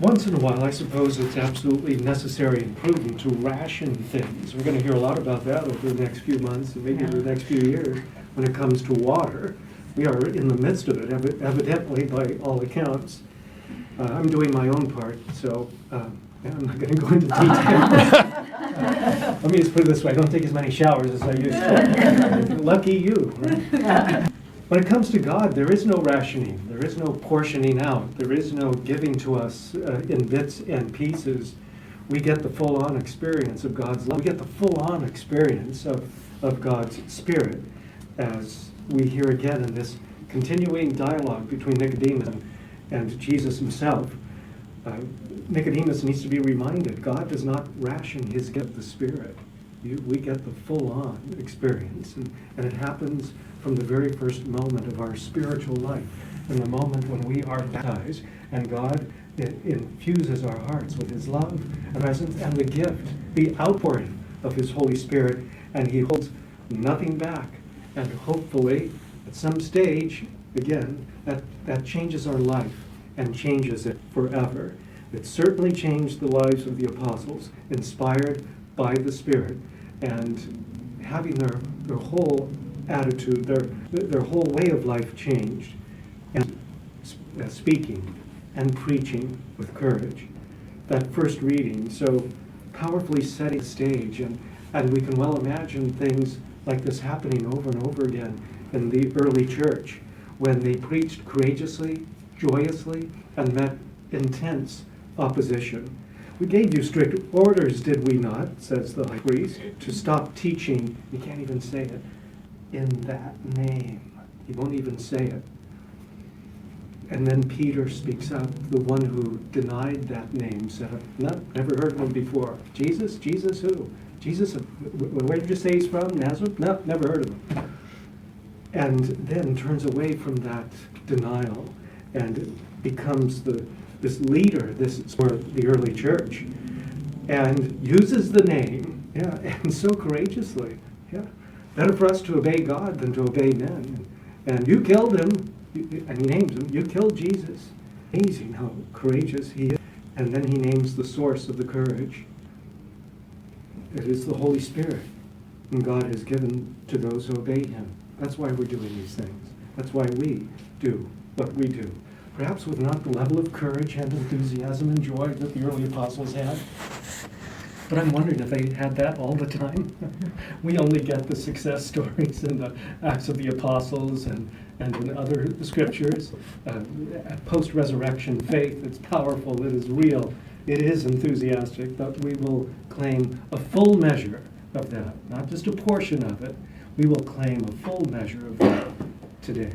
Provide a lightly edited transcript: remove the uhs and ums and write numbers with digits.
Once in a while, I suppose it's absolutely necessary and prudent to ration things. We're going to hear a lot about that over the next few months and maybe the next few years when it comes to water. We are in the midst of it, evidently, by all accounts. I'm doing my own part, so I'm not going to go into detail. Let me just put it this way, I don't take as many showers as I used to. Lucky you, right? When it comes to God, there is no rationing, there is no portioning out, there is no giving to us in bits and pieces. We get the full-on experience of God's love. We get the full-on experience of God's Spirit, as we hear again in this continuing dialogue between Nicodemus and Jesus himself. Nicodemus needs to be reminded, God does not ration his gift, the Spirit. We get the full-on experience, and it happens from the very first moment of our spiritual life, in the moment when we are baptized, and God infuses our hearts with his love and presence and the gift, the outpouring of his Holy Spirit, and he holds nothing back. And hopefully, at some stage, again, that changes our life and changes it forever. It certainly changed the lives of the apostles, inspired by the Spirit, and having their whole attitude, their whole way of life changed, and speaking and preaching with courage. That first reading so powerfully setting the stage, and we can well imagine things like this happening over and over again in the early church, when they preached courageously, joyously, and met intense opposition. We gave you strict orders, did we not, says the high priest, to stop teaching, you can't even say it, in that name. He won't even say it. And then Peter speaks up, the one who denied that name, said, no, never heard of him before. Jesus? Jesus who? Jesus, where did you say he's from? Nazareth? No, never heard of him. And then turns away from that denial and becomes this leader, this for the early church, and uses the name, and so courageously. Better for us to obey God than to obey men. And you killed him, and he names him. You killed Jesus. Amazing how courageous he is. And then he names the source of the courage. It is the Holy Spirit, whom God has given to those who obey him. That's why we're doing these things. That's why we do what we do. Perhaps with not the level of courage and enthusiasm and joy that the early apostles had. But I'm wondering if they had that all the time. We only get the success stories in the Acts of the Apostles and in other scriptures. Post-resurrection faith, it's powerful, it is real, it is enthusiastic, but we will claim a full measure of that, not just a portion of it. We will claim a full measure of that today.